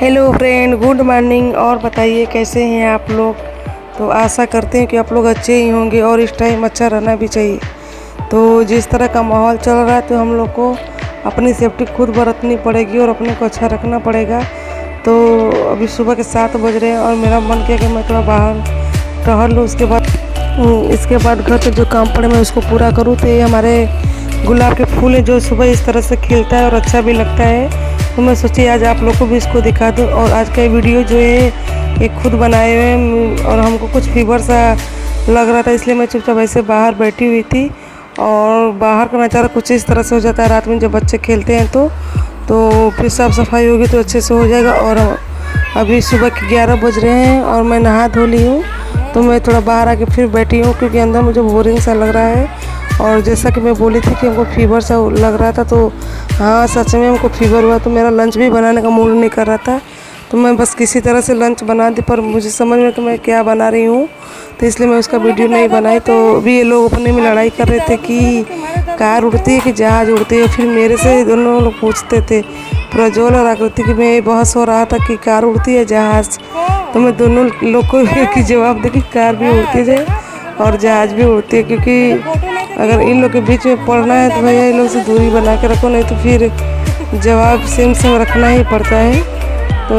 Hello friend, good morning. और बताइए कैसे हैं आप लोग। तो आशा करते हैं कि आप लोग अच्छे ही होंगे और इस टाइम अच्छा रहना भी चाहिए। तो जिस तरह का माहौल चल रहा है तो हम लोग को अपनी सेफ्टी खुद बरतनी पड़ेगी और अपने को अच्छा रखना पड़ेगा। तो अभी सुबह के 7 बज रहे हैं और मेरा मन किया कि मैं थोड़ा बाहर टहल लूँ। इसके बाद घर पे जो काम पड़े मैं उसको पूरा करूँ। तो ये हमारे गुलाब के फूल हैं जो सुबह इस तरह से खिलता है और अच्छा भी लगता है। तो मैं सोची आज आप लोग को भी इसको दिखा दूँ। और आज का वीडियो जो है ये खुद बनाए हुए हैं और हमको कुछ फीवर सा लग रहा था, इसलिए मैं चुपचाप ऐसे बाहर बैठी हुई थी। और बाहर का नज़ारा कुछ इस तरह से हो जाता है रात में जब बच्चे खेलते हैं तो फिर साफ़ सफाई होगी तो अच्छे से हो जाएगा। और अभी सुबह के 11 बज रहे हैं और मैं नहा धो ली हूँ। तो मैं थोड़ा बाहर आके फिर बैठी हूँ क्योंकि अंदर मुझे बोरिंग सा लग रहा है। और जैसा कि मैं बोली थी कि हमको फीवर सा लग रहा था, तो हाँ सच में हमको फीवर हुआ। तो मेरा लंच भी बनाने का मूड नहीं कर रहा था, तो मैं बस किसी तरह से लंच बना दी। पर मुझे समझ में तो मैं क्या बना रही हूँ, तो इसलिए मैं उसका वीडियो नहीं बनाई। तो अभी ये लोग अपने में लड़ाई कर रहे थे कि कार उड़ती है कि जहाज़ उड़ती है। फिर मेरे से दोनों लोग पूछते थे, प्रज्वल और आकृति, कि मैं बहस हो रहा था कि कार उड़ती है जहाज़। तो मैं दोनों लोग को एक ही जवाब दे कि कार भी उड़ती है और जहाज़ भी उड़ती है। क्योंकि अगर इन लोग के बीच में पढ़ना है तो भैया इन लोग से दूरी बना के रखो, नहीं तो फिर जवाब सेम रखना ही पड़ता है। तो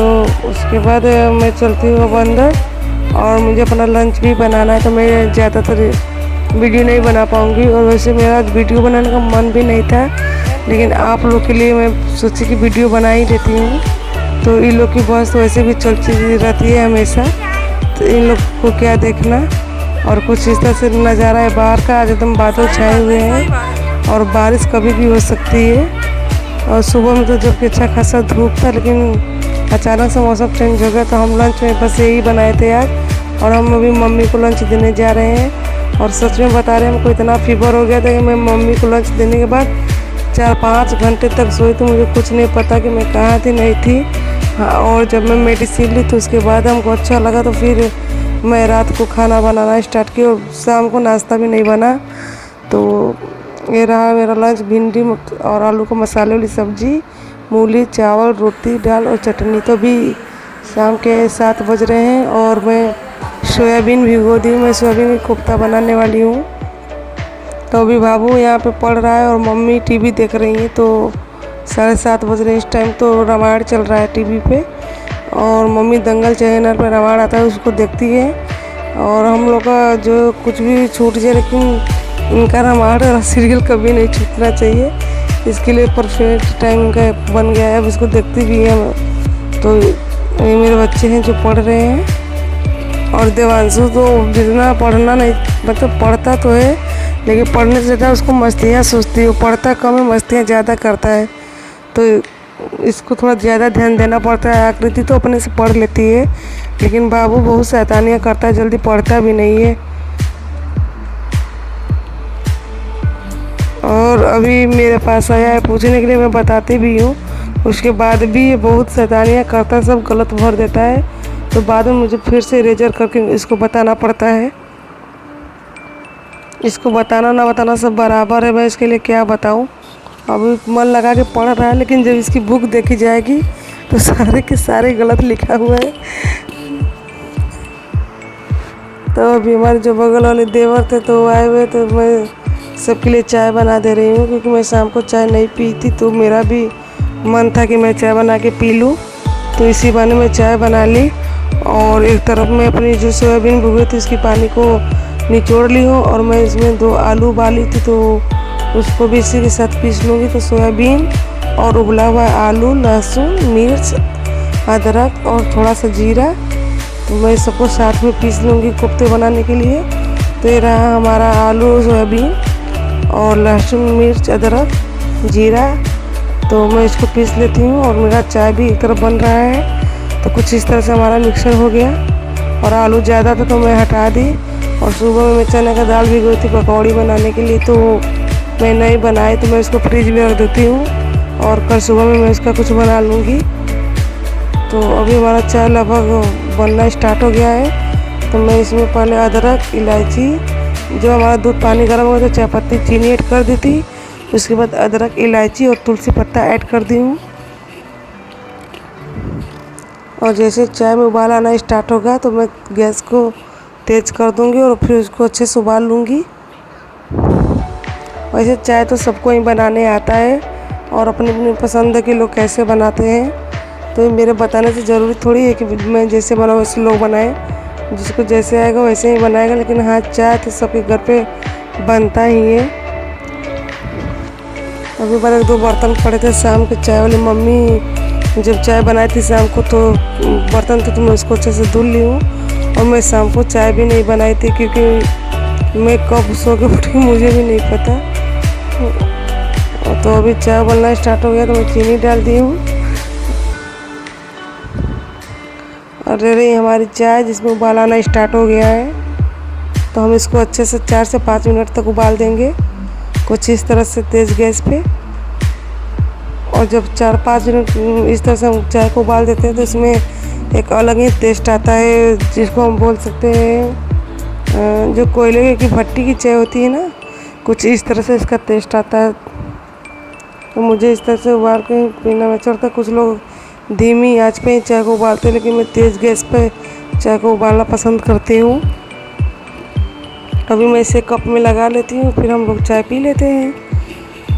उसके बाद मैं चलती हूँ अब अंदर और मुझे अपना लंच भी बनाना है। तो मैं ज़्यादातर वीडियो नहीं बना पाऊँगी। और वैसे मेरा वीडियो बनाने का मन भी नहीं था, लेकिन आप लोग के लिए मैं सोची कि वीडियो बना ही देती हूँ। तो इन लोग की बहस वैसे भी चलती रहती है हमेशा, तो इन लोग को क्या देखना। और कुछ इस तरह से नज़ारा है बाहर का, आज एकदम बादल छाए हुए हैं और बारिश कभी भी हो सकती है। और सुबह में तो जबकि अच्छा खासा धूप था, लेकिन अचानक से मौसम चेंज हो गया। तो हम लंच में बस यही बनाए थे आज। और हम अभी मम्मी को लंच देने जा रहे हैं। और सच में बता रहे हैं, हमको इतना फीवर हो गया था कि मैं मम्मी को लंच देने के बाद 4-5 घंटे तक सोई। तो मुझे कुछ नहीं पता कि मैं कहाँ थी नहीं थी। हाँ, और जब मैं मेडिसिन ली तो उसके बाद हमको अच्छा लगा। तो फिर मैं रात को खाना बनाना स्टार्ट किया और शाम को नाश्ता भी नहीं बना। तो ये रहा मेरा लंच, भिंडी और आलू को मसाले वाली सब्जी, मूली, चावल, रोटी, दाल और चटनी। तो अभी शाम के 7 बज रहे हैं और मैं सोयाबीन भिगो दी हूँ। मैं सोयाबीन की कोफ्ता बनाने वाली हूँ। तो अभी बाबू यहाँ पे पढ़ रहा है और मम्मी टीवी देख रही हैं। तो 7:30 बज रहे हैं इस टाइम। तो रामायण चल रहा है टीवी पे और मम्मी दंगल चैनल पर रामायण आता है उसको देखती है। और हम लोग का जो कुछ भी छूट जाए, लेकिन इनका रामायण सीरियल कभी नहीं छूटना चाहिए। इसके लिए परफेक्ट टाइम का बन गया है, अब इसको देखती भी है। तो ये मेरे बच्चे हैं जो पढ़ रहे हैं। और देवांशु तो जितना पढ़ना नहीं, मतलब पढ़ता तो है लेकिन पढ़ने से ज़्यादा उसको मस्तियाँ सोचती है। वो पढ़ता कम है, मस्तियाँ ज़्यादा करता है। तो इसको थोड़ा ज़्यादा ध्यान देना पड़ता है। आकृति तो अपने से पढ़ लेती है, लेकिन बाबू बहुत शैतानियाँ करता है, जल्दी पढ़ता भी नहीं है। और अभी मेरे पास आया है पूछने के लिए, मैं बताती भी हूँ। उसके बाद भी ये बहुत शैतानियाँ करता है, सब गलत भर देता है। तो बाद में मुझे फिर से इरेजर करके इसको बताना पड़ता है। इसको बताना ना बताना सब बराबर है, मैं इसके लिए क्या बताऊँ। अभी मन लगा के पढ़ रहा है, लेकिन जब इसकी बुक देखी जाएगी तो सारे के सारे गलत लिखा हुआ है। तो अभी हमारे जो बगल वाले देवर थे तो आए हुए, तो मैं सबके लिए चाय बना दे रही हूँ क्योंकि मैं शाम को चाय नहीं पी थी। तो मेरा भी मन था कि मैं चाय बना के पी लूँ, तो इसी बहाने मैं चाय बना ली। और एक तरफ मैं अपनी जो सोयाबीन भुगी थी उसकी पानी को निचोड़ ली हूँ और मैं इसमें 2 आलू उबाली थी, तो उसको भी इसी के साथ पीस लूँगी। तो सोयाबीन और उबला हुआ आलू, लहसुन, मिर्च, अदरक और थोड़ा सा जीरा, तो मैं सबको साथ में पीस लूँगी कोफ्ते बनाने के लिए। तो ये रहा हमारा आलू, सोयाबीन और लहसुन, मिर्च, अदरक, जीरा। तो मैं इसको पीस लेती हूँ और मेरा चाय भी एक तरफ बन रहा है। तो कुछ इस तरह से हमारा मिक्सर हो गया। और आलू ज़्यादा था तो मैं हटा दी। और सुबह में मैं चने का दाल भिगोई थी पकौड़ी बनाने के लिए, तो मैं नहीं बनाई, तो मैं इसको फ्रिज में रख देती हूँ और कल सुबह में मैं इसका कुछ बना लूँगी। तो अभी हमारा चाय लगभग बनना स्टार्ट हो गया है। तो मैं इसमें पहले अदरक, इलायची, जो हमारा दूध पानी गर्म हो गया तो चाय पत्ती, चीनी ऐड कर दी थी। उसके बाद अदरक, इलायची और तुलसी पत्ता ऐड कर दी हूँ। और जैसे चाय में उबाल आना स्टार्ट होगा तो मैं गैस को तेज़ कर दूंगी और फिर उसको अच्छे से उबाल लूँगी। वैसे चाय तो सबको ही बनाने आता है और अपनी अपनी पसंद है कि लोग कैसे बनाते हैं, तो मेरे बताने से ज़रूरी थोड़ी है कि मैं जैसे बनाऊँ वैसे लोग बनाएं। जिसको जैसे आएगा वैसे ही बनाएगा, लेकिन हाँ चाय तो सबके घर पे बनता ही है। अभी बार 1-2 बर्तन पड़े थे शाम के, चाय वाली मम्मी जब चाय बनाई थी शाम को तो बर्तन तो मैं उसको अच्छे से धुल ली हूँ। और मैं शाम को चाय भी नहीं बनाई थी क्योंकि मैं कब सो के उठी मुझे भी नहीं पता। तो अभी चाय बनना स्टार्ट हो गया तो मैं चीनी डाल दी हूँ और रही हमारी चाय जिसमें उबाल आना स्टार्ट हो गया है। तो हम इसको अच्छे से 4 से 5 मिनट तक उबाल देंगे, कुछ इस तरह से तेज़ गैस पे। और जब 4-5 मिनट इस तरह से हम चाय को उबाल देते हैं तो इसमें एक अलग ही टेस्ट आता है, जिसको हम बोल सकते हैं जो कोयले की भट्टी की चाय होती है ना, कुछ इस तरह से इसका टेस्ट आता है। तो मुझे इस तरह से उबाल के पीना में चढ़ता। कुछ लोग धीमी आंच पे ही चाय को उबालते हैं, लेकिन मैं तेज़ गैस पे चाय को उबालना पसंद करती हूँ। अभी मैं इसे कप में लगा लेती हूँ, फिर हम लोग चाय पी लेते हैं।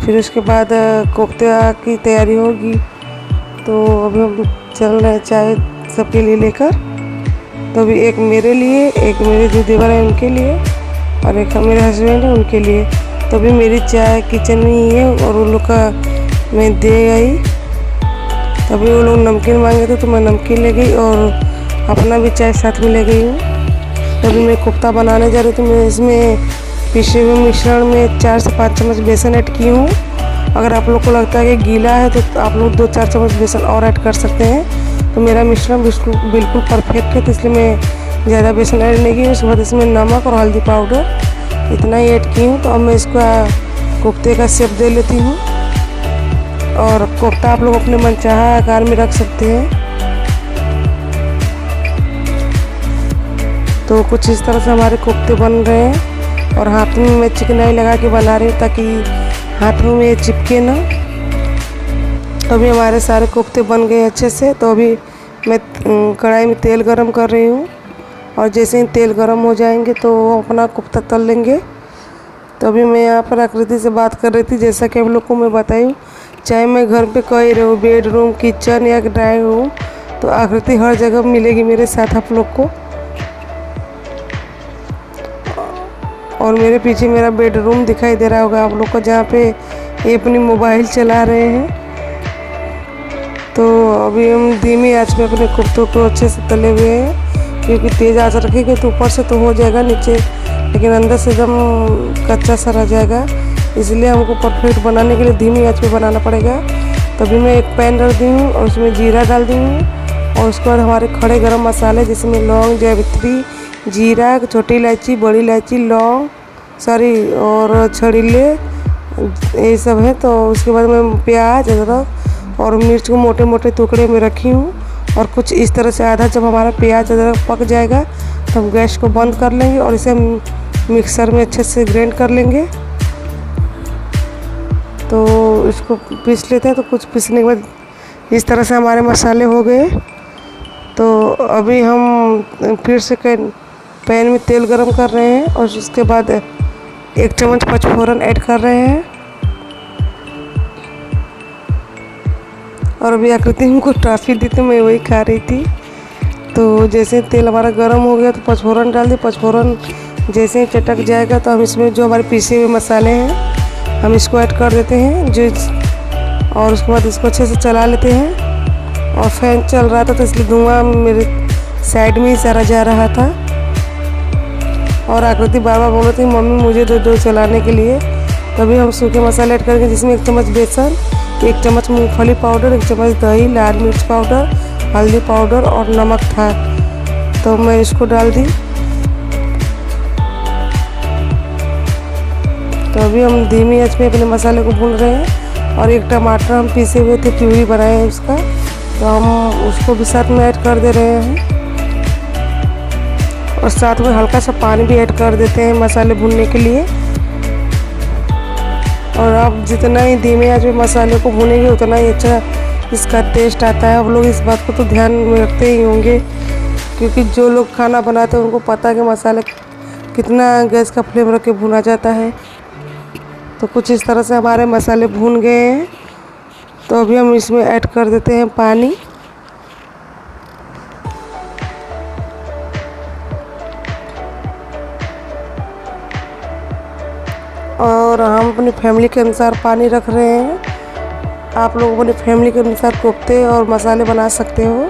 फिर उसके बाद कोफ्ते की तैयारी होगी। तो अभी हम चल रहे हैं चाय सबके लिए लेकर। तो अभी एक मेरे लिए, एक मेरे जो देवर हैं उनके लिए और एक मेरे हस्बैंड हैं उनके लिए। तो अभी मेरी चाय किचन में ही है और उन लोग का मैं दे आई। तभी वो लोग नमकीन मांगे थे तो मैं नमकीन ले गई और अपना भी चाय साथ में ले गई हूँ। तभी मैं कोफ्ता बनाने जा रही थी। मैं इसमें पिसे हुए मिश्रण में 4 से 5 चम्मच बेसन ऐड की हूँ। अगर आप लोग को लगता है कि गीला है तो आप लोग 2-4 चम्मच बेसन और ऐड कर सकते हैं। तो मेरा मिश्रण बिल्कुल परफेक्ट है, तो इसलिए मैं ज़्यादा बेसन ऐड नहीं की। उसके बाद इसमें नमक और हल्दी पाउडर इतना ही ऐड की हूँ। तो अब मैं इसका कोफ्ते का शेप दे लेती हूँ और कोफ्ता आप लोग अपने मनचाहा आकार में रख सकते हैं। तो कुछ इस तरह से हमारे कोफ्ते बन रहे हैं और हाथ में मैं चिकनाई लगा के बना रही हूँ ताकि हाथों में ये चिपके ना। अभी हमारे सारे कोफ्ते बन गए अच्छे से। तो अभी मैं कढ़ाई में तेल गरम कर रही हूँ और जैसे ही तेल गरम हो जाएंगे तो अपना कोफ्ता तल लेंगे। तो अभी मैं यहाँ पर आकृति से बात कर रही थी, जैसा कि आप लोग को मैं बताई हूँ, चाहे मैं घर पे कहीं रहूँ, बेडरूम, किचन या ड्राइंग रूम, तो आकृति हर जगह मिलेगी मेरे साथ आप लोग को। और मेरे पीछे मेरा बेडरूम दिखाई दे रहा होगा आप लोग को, जहाँ पे ये अपनी मोबाइल चला रहे हैं। तो अभी हम धीमी आंच पे अपने कोफ्तों को अच्छे से तले हुए हैं, क्योंकि तेज़ आंच रखेंगे तो ऊपर से तो हो जाएगा नीचे, लेकिन अंदर से एकदम कच्चा सा रह जाएगा। इसलिए हमको परफेक्ट बनाने के लिए धीमी आंच पे बनाना पड़ेगा। तभी मैं एक पैन रख दी हूँ और उसमें जीरा डाल दी हूँ और उसके बाद हमारे खड़े गरम मसाले जिसमें लौंग, जावित्री, जीरा, छोटी इलायची, बड़ी इलायची, लौंग और छड़ीले ये सब है। तो उसके बाद मैं प्याज, अदरक और मिर्च को मोटे मोटे टुकड़े में रखी हूँ। और कुछ इस तरह से आधा जब हमारा प्याज अदरक पक जाएगा तो हम गैस को बंद कर लेंगे और इसे हम मिक्सर में अच्छे से ग्राइंड कर लेंगे। तो इसको पीस लेते हैं। तो कुछ पीसने के बाद इस तरह से हमारे मसाले हो गए। तो अभी हम फिर से पैन में तेल गरम कर रहे हैं और उसके बाद 1 चम्मच पचफोरन ऐड कर रहे हैं। और अभी आकृति हमको टॉफ़ी दी तो मैं वही खा रही थी। तो जैसे तेल हमारा गर्म हो गया तो पचफोरन डाल दी। पचफोरन जैसे ही चटक जाएगा तो हम इसमें जो हमारे पीसे हुए मसाले हैं हम इसको ऐड कर देते हैं और उसके बाद इसको अच्छे से चला लेते हैं। और फैन चल रहा था तो इसलिए धुआं मेरे साइड में ही सारा जा रहा था। और आकृति बार बार बोल रही थी मम्मी मुझे दो चलाने के लिए। तभी हम सूखे मसाले ऐड करेंगे, जिसमें 1 चम्मच बेसन, 1 चम्मच मूंगफली पाउडर, 1 चम्मच दही, लाल मिर्च पाउडर, हल्दी पाउडर और नमक था। तो मैं इसको डाल दी। तो अभी हम धीमी आंच पे अपने मसाले को भून रहे हैं। और 1 टमाटर हम पीसे हुए थे, प्यूरी बनाए हैं उसका, तो हम उसको भी साथ में ऐड कर दे रहे हैं। और साथ में हल्का सा पानी भी ऐड कर देते हैं मसाले भूनने के लिए। और आप जितना ही धीमे आंच पे मसाले को भूनेंगे उतना ही अच्छा इसका टेस्ट आता है। आप लोग इस बात को तो ध्यान में रखते ही होंगे, क्योंकि जो लोग खाना बनाते हैं उनको पता है कि मसाले कितना गैस का फ्लेम रख के भुना जाता है। तो कुछ इस तरह से हमारे मसाले भून गए हैं। तो अभी हम इसमें ऐड कर देते हैं पानी। और हम अपनी फैमिली के अनुसार पानी रख रहे हैं। आप लोग अपनी फैमिली के अनुसार कोफ्ते और मसाले बना सकते हो।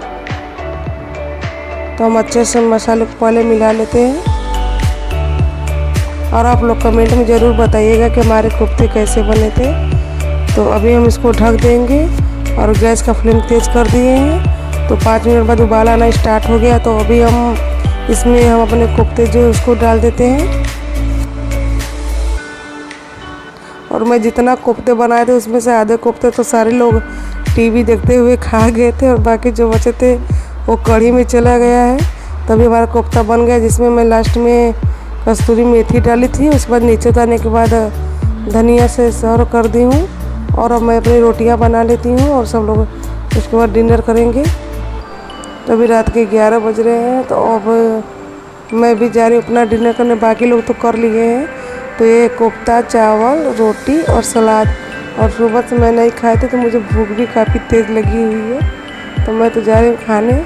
तो हम अच्छे से मसाले को पहले मिला लेते हैं। और आप लोग कमेंट में ज़रूर बताइएगा कि हमारे कोफ्ते कैसे बने थे। तो अभी हम इसको ढक देंगे और गैस का फ्लेम तेज़ कर दिए हैं। तो 5 मिनट बाद उबाल आना स्टार्ट हो गया। तो अभी हम इसमें अपने कोफ्ते जो उसको डाल देते हैं। और मैं जितना कोफ्ते बनाए थे उसमें से आधे कोफ्ते तो सारे लोग टीवी देखते हुए खा गए थे, और बाकी जो बचे थे वो कढ़ी में चला गया है। तभी हमारा कोफ्ता बन गया, जिसमें मैं लास्ट में कस्तूरी मेथी डाली थी। उसके बाद नीचे उतारने के बाद धनिया से सर्व कर दी हूँ। और अब मैं अपनी रोटियाँ बना लेती हूँ और सब लोग उसके बाद डिनर करेंगे। तो अभी रात के 11 बज रहे हैं। तो अब मैं भी जा रही हूँ अपना डिनर करने। बाकी लोग तो कर लिए हैं। तो ये कोफ्ता, चावल, रोटी और सलाद, और सुबह से मैं नहीं खाए थे तो मुझे भूख भी काफ़ी तेज़ लगी हुई है। तो मैं तो जा रही हूँ खाने।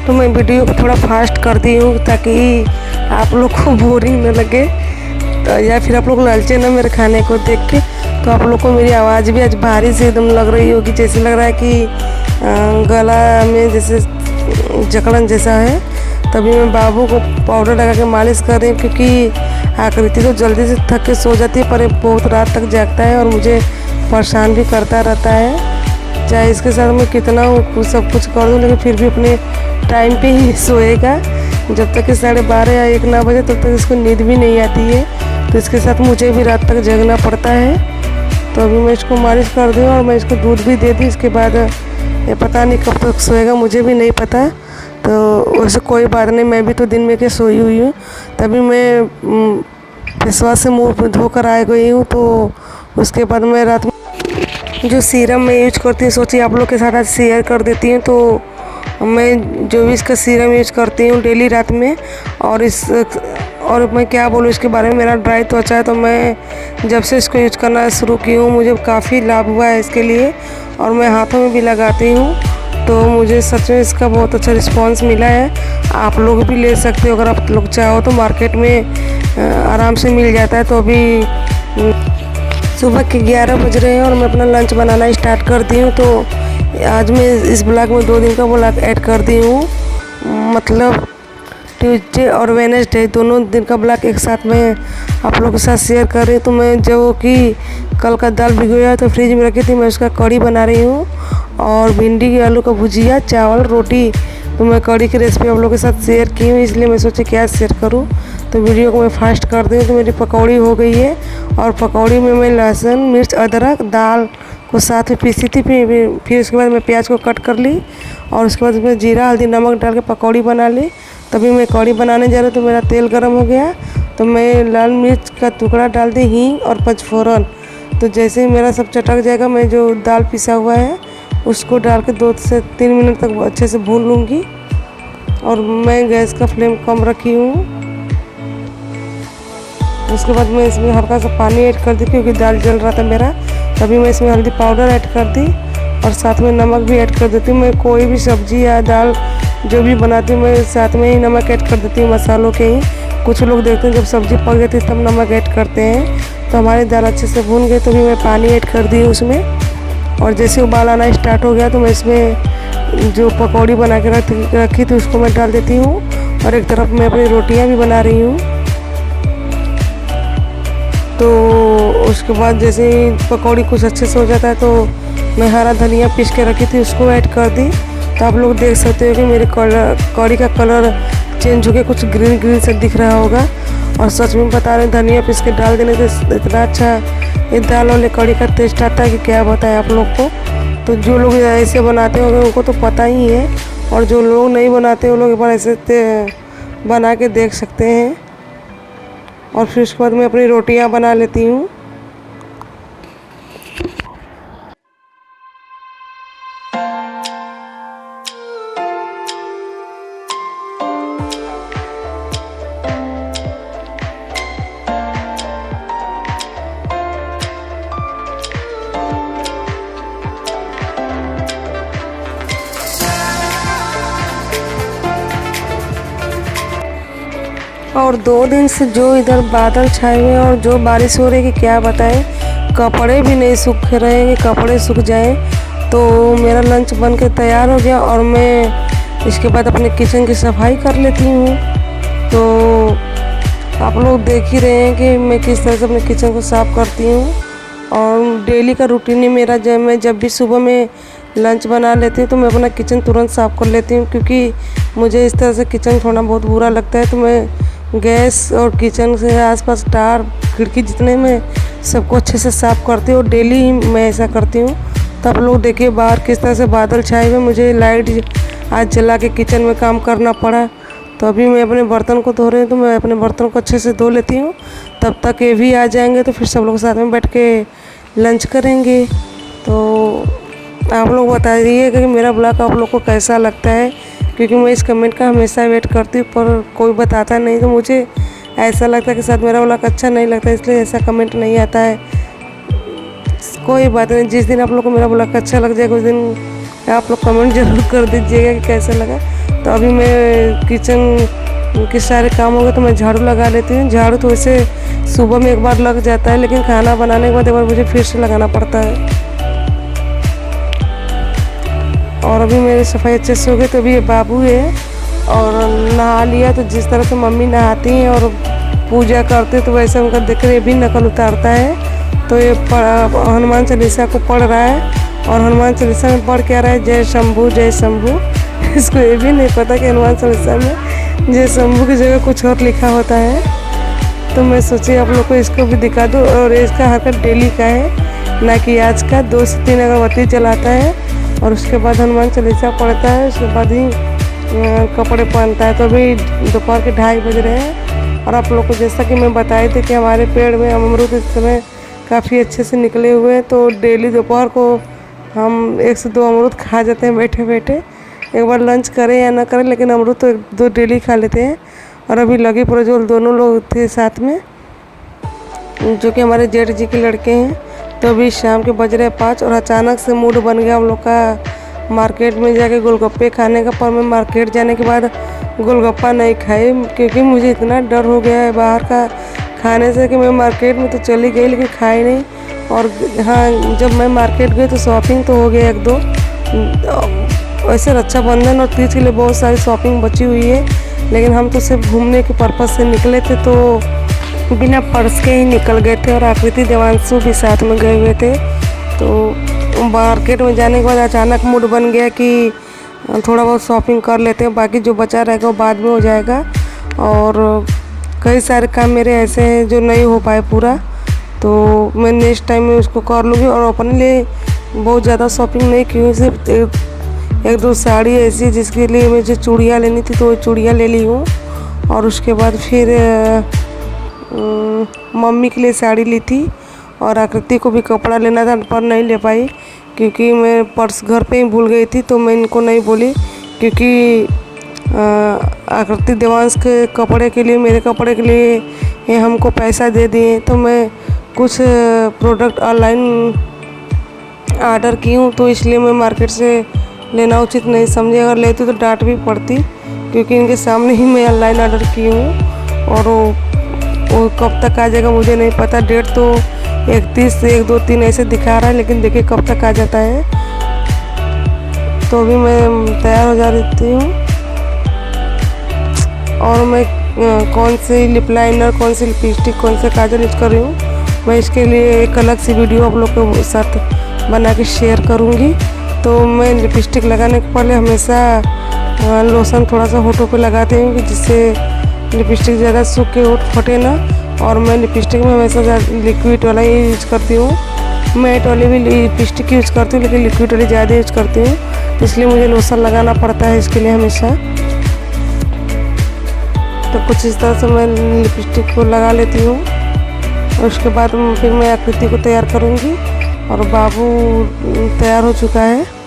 तो मैं वीडियो को थोड़ा फास्ट कर दी हूँ ताकि आप लोग को बोरिंग न लगे, तो या फिर आप लोग लालचे ना मेरे खाने को देख के। तो आप लोग को मेरी आवाज़ भी आज भारी से एकदम लग रही होगी, जैसे लग रहा है कि गला में जैसे जकड़न जैसा है। तभी मैं बाबू को पाउडर लगा के मालिश कर रही हूँ, क्योंकि आकृति तो जल्दी से थक के सो जाती है, पर बहुत रात तक जागता है और मुझे परेशान भी करता रहता है। चाहे इसके साथ मैं कितना सब कुछ कर दूँ, लेकिन फिर भी अपने टाइम पे ही सोएगा। जब तक कि 12:30 या 1 ना बजे तब तक इसको नींद भी नहीं आती है। तो इसके साथ मुझे भी रात तक जगना पड़ता है। तो अभी मैं इसको मालिश कर दूँ और मैं इसको दूध भी दे दी। इसके बाद ये पता नहीं कब तक सोएगा, मुझे भी नहीं पता। तो वैसे कोई बात नहीं, मैं भी तो दिन में के सोई हुई हूँ। तभी मैं फेसवाश से मुँह धोकर आ गई हूँ। तो उसके बाद मैं रात में जो सीरम मैं यूज करती हूँ सोची आप लोग के साथ आज शेयर कर देती हूँ। तो मैं जो भी इसका सीरम यूज करती हूँ डेली रात में, और मैं क्या बोलूँ इसके बारे में, मेरा ड्राई त्वचा है। तो मैं जब से इसको यूज करना शुरू की हूँ मुझे काफ़ी लाभ हुआ है इसके लिए, और मैं हाथों में भी लगाती हूँ। तो मुझे सच में इसका बहुत अच्छा रिस्पांस मिला है। आप लोग भी ले सकते हो अगर आप लोग चाहो तो, मार्केट में आराम से मिल जाता है। तो अभी सुबह के 11 बज रहे हैं और मैं अपना लंच बनाना स्टार्ट कर दी हूँ। तो आज मैं इस ब्लॉग में 2 दिन का ब्लॉग ऐड कर दी हूँ, मतलब ट्यूसडे और वेडनेसडे दोनों दिन का ब्लॉग एक साथ में आप लोगों के साथ शेयर कर रही हूँ। तो मैं जो कि कल का दाल भिगोया तो फ्रिज में रखी थी, मैं उसका कढ़ी बना रही हूँ। और भिंडी की आलू का भुजिया, चावल, रोटी। तो मैं कढ़ी की रेसिपी आप लोगों के साथ शेयर की हूँ, इसलिए मैं सोची क्या शेयर करूँ। तो वीडियो को मैं फास्ट कर दूँ। तो मेरी पकौड़ी हो गई है, और पकौड़ी में मैं लहसुन, मिर्च, अदरक, दाल को साथ में पीसी थी। फिर उसके बाद मैं प्याज को कट कर ली, और उसके बाद मैं जीरा, हल्दी, नमक डाल के पकौड़ी बना ली। तभी मैं कढ़ी बनाने जा रही हूँ। तो मेरा तेल गर्म हो गया, तो मैं लाल मिर्च का टुकड़ा डाल दी, हींग और पचफोरन। तो जैसे ही मेरा सब चटक जाएगा, मैं जो दाल पिसा हुआ है उसको डाल के 2 से 3 मिनट तक अच्छे से भून लूँगी। और मैं गैस का फ्लेम कम रखी हूँ। उसके बाद मैं इसमें हल्का सा पानी ऐड कर दी, क्योंकि दाल जल रहा था मेरा। तभी मैं इसमें हल्दी पाउडर ऐड कर दी, और साथ में नमक भी ऐड कर देती हूँ। मैं कोई भी सब्ज़ी या दाल जो भी बनाती हूँ मैं साथ में ही नमक ऐड कर देती हूँ, मसालों के ही। कुछ लोग देखते हैं जब सब्ज़ी पक जाती है तब नमक ऐड करते हैं। तो हमारी दाल अच्छे से भून गई, तो भी मैं पानी ऐड कर दी उसमें। और जैसे उबाल आना स्टार्ट हो गया तो मैं इसमें जो पकौड़ी बना के रखी थी उसको मैं डाल देती हूँ। और एक तरफ मैं अपनी रोटियाँ भी बना रही हूँ। तो उसके बाद जैसे ही पकौड़ी कुछ अच्छे से हो जाता है, तो मैं हरा धनिया पीस के रखी थी उसको ऐड कर दी। तो आप लोग देख सकते हो कि मेरे कढ़ी का कलर चेंज हो गया, कुछ ग्रीन ग्रीन से दिख रहा होगा। और सच में बता रहे हैं, धनिया पीस के डाल देने से इतना अच्छा ये दाल वाले कढ़ी का टेस्ट आता है कि क्या बताएं आप लोग को। तो जो लोग ऐसे बनाते होंगे उनको तो पता ही है, और जो लोग नहीं बनाते वो लोग एक बार ऐसे बना के देख सकते हैं। और फिर उसके बाद मैं अपनी रोटियां बना लेती हूँ। और 2 दिन से जो इधर बादल छाए हुए हैं और जो बारिश हो रही है कि क्या बताएं, कपड़े भी नहीं सूख रहे हैं कि कपड़े सूख जाएं। तो मेरा लंच बन के तैयार हो गया और मैं इसके बाद अपने किचन की सफाई कर लेती हूँ। तो आप लोग देख ही रहे हैं कि मैं किस तरह से अपने किचन को साफ़ करती हूँ। और डेली का रूटीन है मेरा, जब भी सुबह में लंच बना लेती हूँ तो मैं अपना किचन तुरंत साफ़ कर लेती हूँ, क्योंकि मुझे इस तरह से किचन छोड़ना बहुत बुरा लगता है। तो मैं गैस और किचन से आसपास टार खिड़की जितने में सबको अच्छे से साफ़ करती हूँ और डेली ही मैं ऐसा करती हूँ। तो आप लोग देखिए बाहर किस तरह से बादल छाए हुए, मुझे लाइट आज जला के किचन में काम करना पड़ा। तो अभी मैं अपने बर्तन को धो रही हूँ, तो मैं अपने बर्तन को अच्छे से धो लेती हूँ, तब तक ये भी आ जाएंगे तो फिर सब लोग साथ में बैठ के लंच करेंगे। तो आप लोग बताइएगा कि मेरा ब्लॉग आप लोग को कैसा लगता है, क्योंकि मैं इस कमेंट का हमेशा वेट करती हूँ पर कोई बताता नहीं। तो मुझे ऐसा लगता है कि शायद मेरा ब्लॉग अच्छा नहीं लगता, इसलिए ऐसा कमेंट नहीं आता है। कोई बात नहीं, जिस दिन आप लोग को मेरा ब्लॉग अच्छा लग जाएगा उस दिन आप लोग कमेंट जरूर कर दीजिएगा कि कैसा लगा। तो अभी मैं किचन के सारे काम हो गए तो मैं झाड़ू लगा लेती हूँ। झाड़ू तो वैसे सुबह में एक बार लग जाता है, लेकिन खाना बनाने के बाद एक बार मुझे फिर से लगाना पड़ता है। और अभी मेरी सफाई अच्छे से हो गई। तो अभी ये बाबू है और नहा लिया। तो जिस तरह से मम्मी नहाती हैं और पूजा करते तो वैसे उनका देख कर ये भी नकल उतारता है। तो ये हनुमान चालीसा को पढ़ रहा है और हनुमान चालीसा में पढ़ क्या रहा है, जय शंभू जय शंभू। इसको ये भी नहीं पता कि हनुमान चालीसा में जय शंभू की जगह कुछ और लिखा होता है। तो मैं सोची आप लोग को इसको भी दिखा दूँ। और इसका हरकत डेली का है, ना कि आज का। 2 से 3 अगरबत्ती जलाता है और उसके बाद हनुमान चालीसा पढ़ता है, उसके बाद ही कपड़े पहनता है। तो अभी दोपहर के 2:30 बज रहे हैं। और आप लोग को जैसा कि मैं बताए थे कि हमारे पेड़ में अमरूद इस समय काफ़ी अच्छे से निकले हुए हैं। तो डेली दोपहर को हम 1 से 2 अमरूद खा जाते हैं बैठे बैठे। एक बार लंच करें या ना करें, लेकिन अमरूद तो 1-2 डेली खा लेते हैं। और अभी लगी प्रज्वल दोनों लोग थे साथ में, जो कि हमारे जेठ जी के लड़के हैं। तो अभी शाम के बज रहे 5 और अचानक से मूड बन गया हम लोग का मार्केट में जाके गोलगप्पे खाने का। पर मैं मार्केट जाने के बाद गोलगप्पा नहीं खाई, क्योंकि मुझे इतना डर हो गया है बाहर का खाने से कि मैं मार्केट में तो चली गई लेकिन खाई नहीं। और हाँ, जब मैं मार्केट गई तो शॉपिंग तो हो गया 1-2। वैसे रक्षाबंधन और तीज के लिए बहुत सारी शॉपिंग बची हुई है, लेकिन हम तो सिर्फ घूमने के पर्पज़ से निकले थे, तो बिना पर्स के ही निकल गए थे। और आकृति देवांशु भी साथ में गए हुए थे। तो मार्केट में जाने के बाद अचानक मूड बन गया कि थोड़ा बहुत शॉपिंग कर लेते हैं, बाकी जो बचा रहेगा वो बाद में हो जाएगा। और कई सारे काम मेरे ऐसे हैं जो नहीं हो पाए पूरा, तो मैं नेक्स्ट टाइम में उसको कर लूँगी। और अपने लिए बहुत ज़्यादा शॉपिंग नहीं की हूँ, सिर्फ 1-2 साड़ी ऐसी जिसके लिए मुझे चूड़ियाँ लेनी थी तो वो चूड़ियाँ ले ली हूँ। और उसके बाद फिर मम्मी के लिए साड़ी ली थी और आकृति को भी कपड़ा लेना था पर नहीं ले पाई, क्योंकि मैं पर्स घर पे ही भूल गई थी। तो मैं इनको नहीं बोली, क्योंकि आकृति देवांश के कपड़े के लिए, मेरे कपड़े के लिए ये हमको पैसा दे दिए। तो मैं कुछ प्रोडक्ट ऑनलाइन ऑर्डर की हूँ, तो इसलिए मैं मार्केट से लेना उचित नहीं समझी। अगर लेती तो डांट भी पड़ती, क्योंकि इनके सामने ही मैं ऑनलाइन ऑर्डर की हूँ। और वो कब तक आ जाएगा मुझे नहीं पता। डेट तो 31 से 1, 2, 3 ऐसे दिखा रहा है, लेकिन देखिए कब तक आ जाता है। तो अभी मैं तैयार हो जा रही हूँ और मैं कौन सी लिप लाइनर, कौन सी लिपस्टिक, कौन से काजल यूज कर रही हूँ, मैं इसके लिए एक अलग सी वीडियो आप लोग के साथ बना के शेयर करूँगी। तो मैं लिपस्टिक लगाने के पहले हमेशा लोशन थोड़ा सा होठों पे लगाती हूँ, जिससे लिपस्टिक ज़्यादा सूख के उठ फटे ना। और मैं लिपस्टिक में हमेशा लिक्विड वाला ही यूज करती हूँ। मैट वाली भी लिपस्टिक यूज करती हूँ, लेकिन लिक्विड वाली ज़्यादा यूज करती हूँ, तो इसलिए मुझे लोशन लगाना पड़ता है इसके लिए हमेशा। तो कुछ इस तरह से मैं लिपस्टिक को लगा लेती हूँ। और उसके बाद फिर मैं आकृति को तैयार करूँगी। और बाबू तैयार हो चुका है।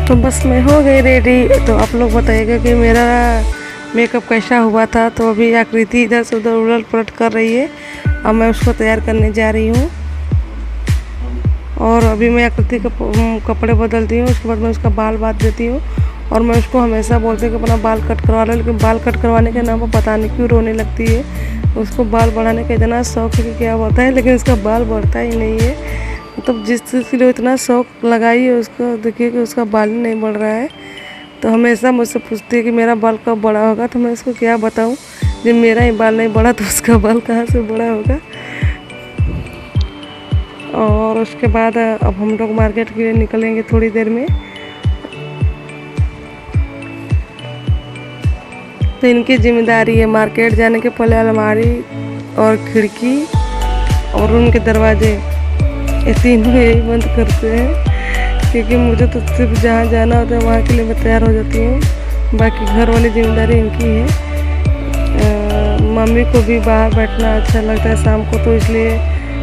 तो बस मैं हो गई रेडी। तो आप लोग बताइएगा कि मेरा मेकअप कैसा हुआ था। तो अभी आकृति इधर से उधर उलट पलट कर रही है। अब मैं उसको तैयार करने जा रही हूँ। और अभी मैं आकृति का कपड़े बदलती हूँ, उसके बाद मैं उसका बाल बांध देती हूँ। और मैं उसको हमेशा बोलती हूँ कि अपना बाल कट करवा लो, लेकिन बाल कट करवाने के नाम पर पता नहीं क्यों रोने लगती है। उसको बाल बढ़ाने का इतना शौक है कि क्या होता है, लेकिन उसका बाल बढ़ता ही नहीं है। मतलब जिस चीज़ के लिए इतना शौक लगाई है उसको, देखिए कि उसका बाल ही नहीं बढ़ रहा है। तो हमेशा मुझसे पूछती है कि मेरा बाल कब बड़ा होगा। तो मैं उसको क्या बताऊँ, जब मेरा ही बाल नहीं बढ़ा तो उसका बाल कहाँ से बड़ा होगा। और उसके बाद अब हम लोग मार्केट के लिए निकलेंगे थोड़ी देर में। तो इनकी जिम्मेदारी है मार्केट जाने के पहले अलमारी और खिड़की और उनके दरवाजे, ये तीनों यही बंद करते हैं। क्योंकि मुझे तो सिर्फ जहाँ जाना होता है वहाँ के लिए मैं तैयार हो जाती हूँ। बाकी घर वाली जिम्मेदारी इनकी है। मम्मी को भी बाहर बैठना अच्छा लगता है शाम को, तो इसलिए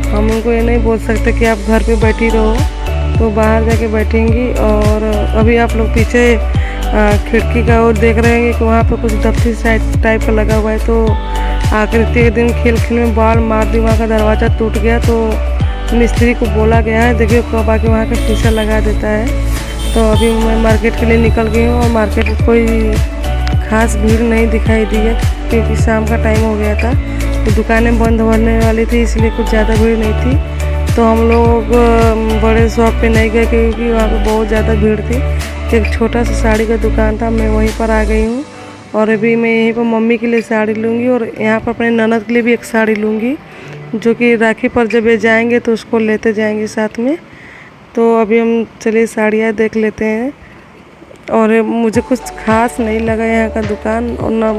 हम उनको ये नहीं बोल सकते कि आप घर पे बैठी रहो, तो बाहर जाके बैठेंगी। और अभी आप लोग पीछे खिड़की का ओर देख रहे हैं कि वहाँ पे कुछ दफ्ती साइड टाइप का लगा हुआ है। तो आकृति के दिन खेल खेल में बाल मार दी, वहाँ का दरवाज़ा टूट गया। तो मिस्त्री को बोला गया है, देखिए कब आके वहाँ का शीशा लगा देता है। तो अभी मैं मार्केट के लिए निकल गई हूँ। और मार्केट में कोई ख़ास भीड़ नहीं दिखाई दी है, क्योंकि शाम का टाइम हो गया था। तो दुकानें बंद होने वाली थी, इसलिए कुछ ज़्यादा भीड़ नहीं थी। तो हम लोग बड़े शॉप पे नहीं गए, क्योंकि वहाँ पे बहुत ज़्यादा भीड़ थी। एक छोटा सा साड़ी का दुकान था, मैं वहीं पर आ गई हूँ। और अभी मैं यहीं पर मम्मी के लिए साड़ी लूँगी, और यहाँ पर अपने ननद के लिए भी एक साड़ी लूँगी, जो कि राखी पर जब ये जाएंगे तो उसको लेते जाएंगे साथ में। तो अभी हम चलिए साड़ियाँ देख लेते हैं। और मुझे कुछ खास नहीं लगा यहाँ का दुकान, और ना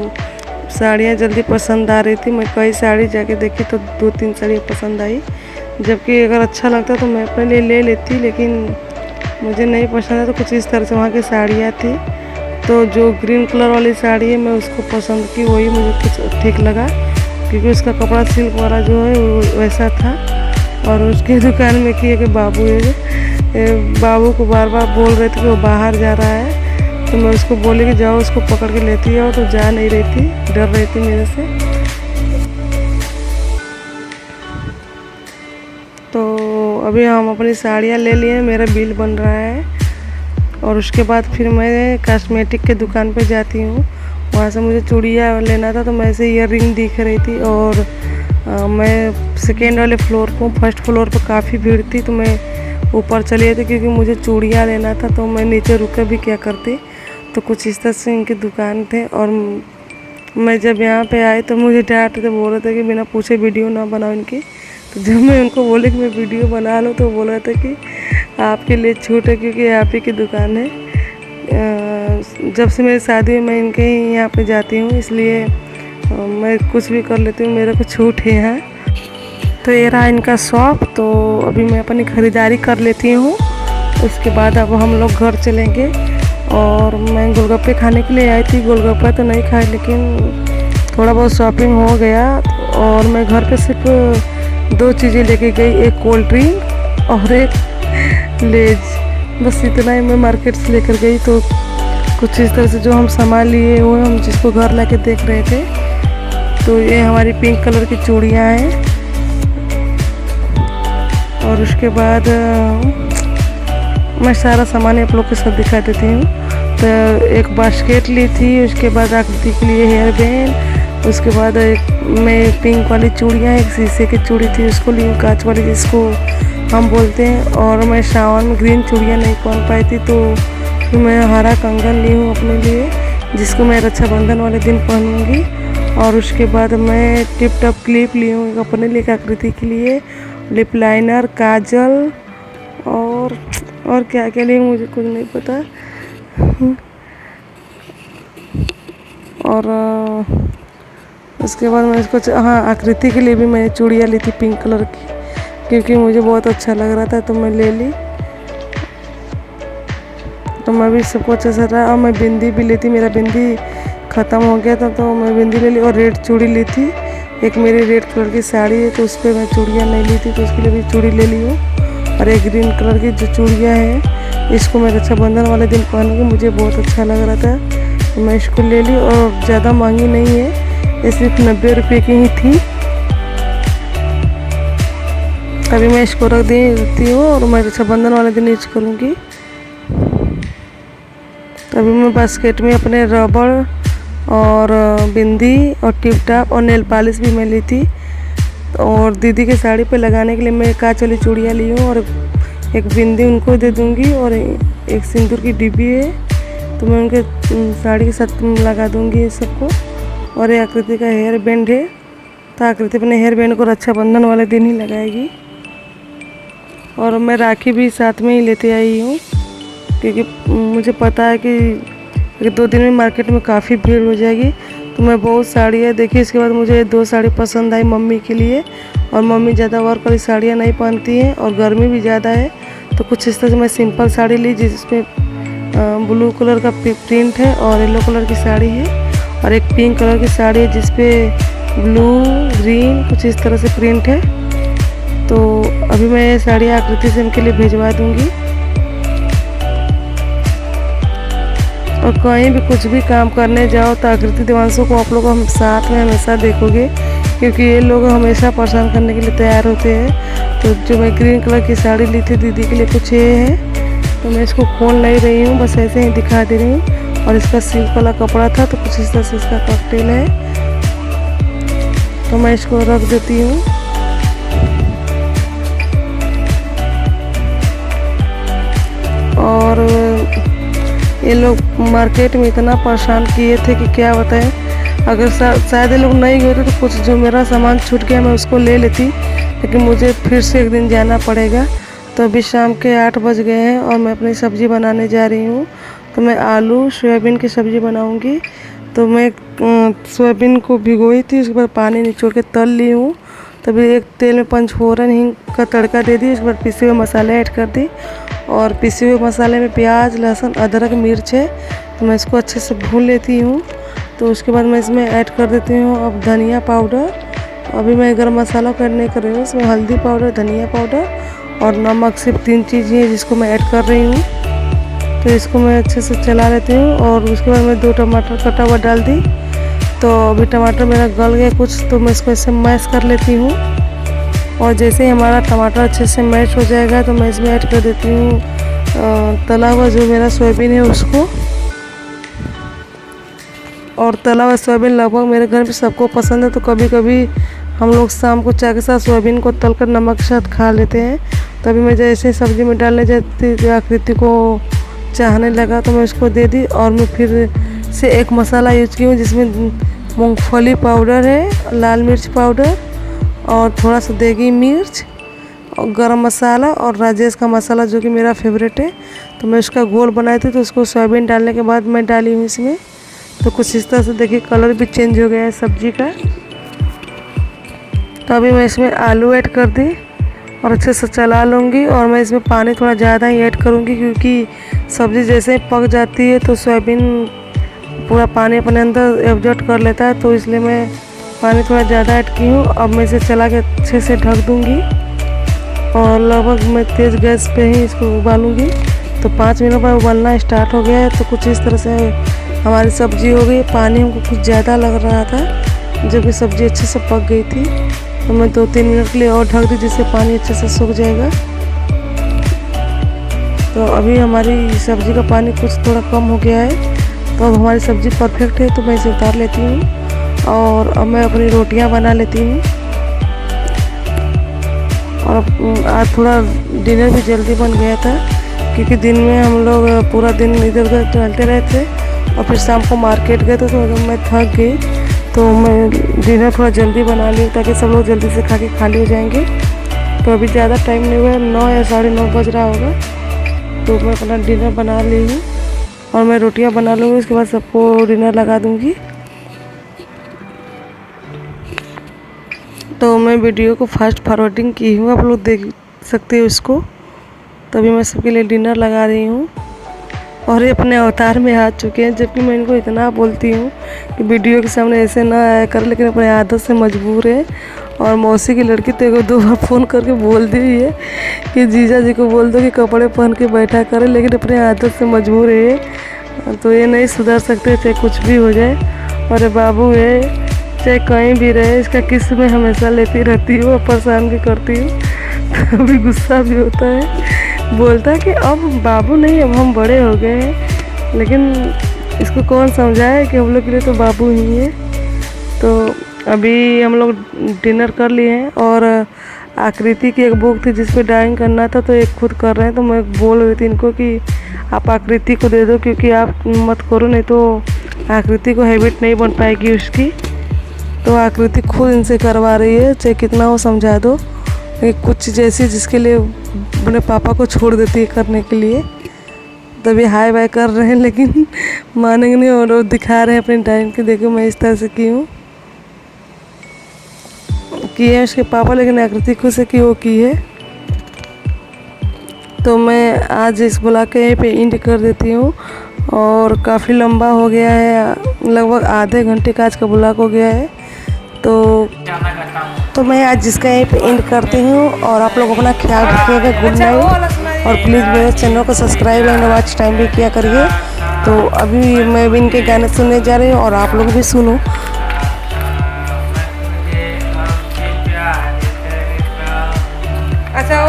साड़ियाँ जल्दी पसंद आ रही थी। मैं कई साड़ी जाके देखी तो 2-3 साड़ियाँ पसंद आई, जबकि अगर अच्छा लगता तो मैं अपने लिए ले लेती, लेकिन मुझे नहीं पसंद है। तो कुछ इस तरह से वहाँ की साड़ियाँ थी। तो जो ग्रीन कलर वाली साड़ी है मैं उसको पसंद की, वही मुझे कुछ ठीक लगा, क्योंकि उसका कपड़ा सिल्क वाला जो है वो वैसा था। और उसके दुकान में किए कि बाबू को बार बार बोल रहे थे कि वो बाहर जा रहा है। तो मैं उसको बोली कि जाओ उसको पकड़ के लेती है, तो जा नहीं रही थी, डर रही थी मेरे से। तो अभी हम अपनी साड़ियाँ ले लिए, मेरा बिल बन रहा है। और उसके बाद फिर मैं कॉस्मेटिक के दुकान पे जाती हूँ। वहाँ से मुझे चूड़ियाँ लेना था, तो मैं से ईयर रिंग दिख रही थी। और मैं सेकेंड वाले फ्लोर को, फर्स्ट फ्लोर पर काफ़ी भीड़ थी, तो मैं ऊपर चली थी क्योंकि मुझे चूड़ियाँ लेना था। तो मैं नीचे रुक कर भी क्या करती। तो कुछ इस तरह से इनकी दुकान थे। और मैं जब यहाँ पे आई तो मुझे डांटते थे, बोल रहे थे कि बिना पूछे वीडियो ना बनाओ इनकी। तो जब मैं उनको बोले कि मैं वीडियो बना लूँ, तो बोल रहे थे कि आपके लिए छूट है, क्योंकि आप ही की दुकान है। जब से मेरी शादी हुई मैं इनके ही यहाँ पे जाती हूँ, इसलिए मैं कुछ भी कर लेती हूँ, मेरे को छूट है यहाँ। तो ये रहा इनका शॉप। तो अभी मैं अपनी ख़रीदारी कर लेती हूँ, उसके बाद अब हम लोग घर चलेंगे। और मैं गोलगप्पे खाने के लिए आई थी, गोलगप्पा तो नहीं खाए, लेकिन थोड़ा बहुत शॉपिंग हो गया। और मैं घर पे सिर्फ 2 चीज़ें लेके गई, एक कोल्ड ड्रिंक और एक लेज, बस इतना ही मैं मार्केट से लेकर गई। तो कुछ इस तरह से जो हम सामान लिए वो हम जिसको घर लाके देख रहे थे। तो ये हमारी पिंक कलर की चूड़ियाँ हैं। और उसके बाद मैं सारा सामान आप लोग के साथ दिखा देती हूँ। तो एक बास्केट ली थी, उसके बाद आकृति के लिए हेयर बैंड, उसके बाद मैं पिंक वाली चूड़ियाँ, एक शीशे की चूड़ी थी उसको ली, कांच वाली जिसको हम बोलते हैं। और मैं सावन में ग्रीन चूड़ियाँ नहीं पहन पाई थी, तो मैं हरा कंगन ली हूँ अपने लिए, जिसको मैं रक्षाबंधन वाले दिन पहनूंगी। और उसके बाद मैं टिप टॉप क्लिप ली हूँ अपने लिए, आकृति के लिए, लिप लाइनर, काजल और क्या क्या ली मुझे कुछ नहीं पता। और उसके बाद मैं इसको आकृति के लिए भी मैंने चूड़ियाँ ली थी पिंक कलर की, क्योंकि मुझे बहुत अच्छा लग रहा था तो मैं ले ली। तो मैं भी सबको अच्छा से रहा। और मैं बिंदी भी ली थी, मेरा बिंदी ख़त्म हो गया था तो मैं बिंदी ले ली। और रेड चूड़ी ली थी, एक मेरी रेड कलर की साड़ी है तो उस पर मैं चूड़ियाँ नहीं ली थी, तो उसके लिए भी चूड़ी ले ली हूँ। और एक ग्रीन कलर की जो चूड़ियाँ हैं, इसको मैं रक्षाबंधन वाले दिन पहनूंगी, मुझे बहुत अच्छा लग रहा था तो मैं इसको ले ली। और ज़्यादा महंगी नहीं है, ये सिर्फ 90 रुपये की ही थी। अभी मैं इसको रख देती हूँ और मैं रक्षाबंधन वाले दिन यूज करूँगी। तभी मैं बास्केट में अपने रबड़ और बिंदी और टिप टॉप और नेल पॉलिश भी मैं ली थी। और दीदी के साड़ी पे लगाने के लिए मैं कांच वाली चूड़ियाँ ली हूँ और एक बिंदी उनको दे दूँगी। और एक सिंदूर की डिब्बी है तो मैं उनके साड़ी के साथ लगा दूँगी ये सबको। और ये आकृति का हेयर बैंड है, तो आकृति अपने हेयर बैंड को रक्षाबंधन वाले दिन ही लगाएगी। और मैं राखी भी साथ में ही लेते आई हूँ, क्योंकि मुझे पता है कि 2 दिन में मार्केट में काफ़ी भीड़ हो जाएगी। तो मैं बहुत साड़ियाँ देखी, इसके बाद मुझे 2 साड़ी पसंद आई मम्मी के लिए। और मम्मी ज़्यादा वर्क वाली साड़ियाँ नहीं पहनती हैं और गर्मी भी ज़्यादा है, तो कुछ इस तरह से मैं सिंपल साड़ी ली जिसमें ब्लू कलर का प्रिंट है और येलो कलर की साड़ी है। और एक पिंक कलर की साड़ी है जिसपे ब्लू ग्रीन कुछ इस तरह से प्रिंट है। तो अभी मैं ये साड़ी आकृति से उनके लिए भिजवा दूँगी। और कहीं भी कुछ भी काम करने जाओ तो आकृति देवांशु को आप लोग हम साथ में हमेशा देखोगे, क्योंकि ये लोग हमेशा परेशान करने के लिए तैयार होते हैं। तो जो मैं ग्रीन कलर की साड़ी ली थी दीदी के लिए कुछ ये है, तो मैं इसको खोल नहीं रही हूँ, बस ऐसे ही दिखा दे रही हूँ। और इसका सिल्क वाला कपड़ा था तो कुछ इस तरह से इसका कॉकटेल है, तो मैं इसको रख देती हूँ। और ये लोग मार्केट में इतना परेशान किए थे कि क्या बताएं। अगर शायद ये लोग नहीं गए थे तो कुछ जो मेरा सामान छूट गया मैं उसको ले लेती, लेकिन मुझे फिर से एक दिन जाना पड़ेगा। तो अभी शाम के 8 बज गए हैं और मैं अपनी सब्ज़ी बनाने जा रही हूँ। तो मैं आलू सोयाबीन की सब्ज़ी बनाऊँगी। तो मैं सोयाबीन को भिगोई थी, उसके बाद पानी निचोड़ के तल ली हूँ। तभी एक तेल में पंचफोरन हींग का तड़का दे दी, उसके बाद पिसे हुए मसाले ऐड कर दी। और पिसे हुए मसाले में प्याज, लहसुन, अदरक, मिर्च है, तो मैं इसको अच्छे से भून लेती हूँ। तो उसके बाद मैं इसमें ऐड कर देती हूँ अब धनिया पाउडर। अभी मैं गरम मसाला ऐड नहीं कर रही हूँ, इसमें हल्दी पाउडर, धनिया पाउडर और नमक, सिर्फ 3 चीज़ हैं जिसको मैं ऐड कर रही हूँ। तो इसको मैं अच्छे से चला लेती हूँ। और उसके बाद मैं 2 टमाटर कटा हुआ डाल दी। तो अभी टमाटर मेरा गल गया कुछ, तो मैं इसको ऐसे मैश कर लेती हूँ। और जैसे ही हमारा टमाटर अच्छे से मैश हो जाएगा तो मैं इसमें ऐड कर देती हूँ तला हुआ जो मेरा सोयाबीन है उसको। और तला हुआ सोयाबीन लगभग मेरे घर में सबको पसंद है, तो कभी कभी हम लोग शाम को चाय के साथ सोयाबीन को तलकर नमक के साथ खा लेते हैं। तभी मैं जैसे सब्ज़ी में डालने जाती आकृति को चाहने लगा तो मैं उसको दे दी। और मैं फिर से एक मसाला यूज की हूँ जिसमें मूंगफली पाउडर है, लाल मिर्च पाउडर और थोड़ा सा देगी मिर्च और गरम मसाला और राजेश का मसाला जो कि मेरा फेवरेट है। तो मैं उसका घोल बनाई थी, तो उसको सोयाबीन डालने के बाद मैं डाली हूँ इसमें। तो कुछ इस तरह से देखिए कलर भी चेंज हो गया है सब्जी का। तो अभी मैं इसमें आलू ऐड कर दी और अच्छे से चला लूँगी। और मैं इसमें पानी थोड़ा ज़्यादा ही ऐड करूँगी, क्योंकि सब्ज़ी जैसे ही पक जाती है तो सोयाबीन पूरा पानी अपने अंदर एब्जॉर्ब कर लेता है, तो इसलिए मैं पानी थोड़ा ज़्यादा ऐड की हूँ। अब मैं इसे चला के अच्छे से ढक दूँगी और लगभग मैं तेज़ गैस पे ही इसको उबालूँगी। तो 5 मिनट बाद उबालना स्टार्ट हो गया है। तो कुछ इस तरह से हमारी सब्ज़ी हो गई। पानी हमको कुछ ज़्यादा लग रहा था जब कि सब्ज़ी अच्छे से पक गई थी तो मैं 2-3 मिनट के लिए और ढक दी, जिससे पानी अच्छे से सूख जाएगा। तो अभी हमारी सब्ज़ी का पानी कुछ थोड़ा कम हो गया है, तो अब हमारी सब्ज़ी परफेक्ट है। तो मैं इसे उतार लेती हूँ और अब मैं अपनी रोटियां बना लेती हूँ। और आज थोड़ा डिनर भी जल्दी बन गया था, क्योंकि दिन में हम लोग पूरा दिन इधर उधर टहलते रहते और फिर शाम को मार्केट गए, तो जब मैं थक गई तो मैं डिनर थोड़ा जल्दी बना ली, ताकि सब लोग जल्दी से खा के खाली हो जाएंगे। तो अभी ज़्यादा टाइम नहीं हुआ, 9 या 9:30 बज रहा होगा। तो मैं अपना डिनर बना ली हूँ और मैं रोटियां बना लूँगी, उसके बाद सबको डिनर लगा दूँगी। तो मैं वीडियो को फास्ट फॉरवर्डिंग की हूँ, आप लोग देख सकते हो इसको। तभी मैं सबके लिए डिनर लगा रही हूँ और ये अपने अवतार में आ चुके हैं, जबकि मैं इनको इतना बोलती हूँ कि वीडियो के सामने ऐसे ना आया कर, लेकिन अपने आदत से मजबूर है। और मौसी की लड़की तो एक 2 बार फ़ोन करके बोल दी हुई है कि जीजा जी को बोल दो कि कपड़े पहन के बैठा करें, लेकिन अपने आदत से मजबूर है। तो ये नहीं सुधर सकते, चाहे कुछ भी हो जाए। और ये बाबू है, चाहे कहीं भी रहे, इसका किस में हमेशा लेती रहती हूँ और परेशान भी करती हूँ। कभी गुस्सा भी होता है, बोलता है कि अब बाबू नहीं, अब हम बड़े हो गए हैं। लेकिन इसको कौन समझाए कि हम लोग के लिए तो बाबू ही है। तो अभी हम लोग डिनर कर लिए हैं और आकृति की एक बुक थी जिस पे ड्राइंग करना था, तो एक खुद कर रहे हैं। तो मैं बोल रही थी इनको कि आप आकृति को दे दो, क्योंकि आप मत करो, नहीं तो आकृति को हैबिट नहीं बन पाएगी उसकी। तो आकृति खुद इनसे करवा रही है, चाहे कितना हो समझा दो। कुछ चीज़ ऐसी जिसके लिए अपने पापा को छोड़ देती है करने के लिए। तभी हाय बाय कर रहे हैं, लेकिन मानेंगे नहीं और दिखा रहे हैं अपनी ड्राइंग की, देखो मैं इस तरह से की हूँ, की है उसके पापा, लेकिन आकृति खुद से की वो की है। तो मैं आज इस ब्लॉग के यहीं पे एंड कर देती हूँ। और काफ़ी लंबा हो गया है, लगभग आधे घंटे का आज का ब्लॉग हो गया है। तो मैं आज जिसका यहीं पे एंड करती हूँ और आप लोग अपना ख्याल रखिएगा। गुड नाइट और प्लीज़ मेरे चैनल को सब्सक्राइब एंड वॉच टाइम भी किया करिए। तो अभी मैं भी इनके गाने सुनने जा रही हूँ और आप लोग भी सुनो। अच्छा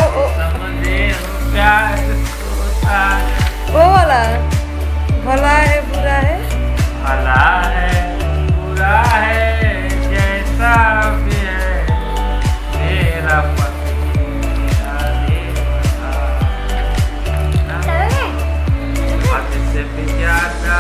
वो वाला भला है बुरा है, भला है बुरा है जैसा भी है मेरा पति मेरा देवता। हद से भी ज्यादा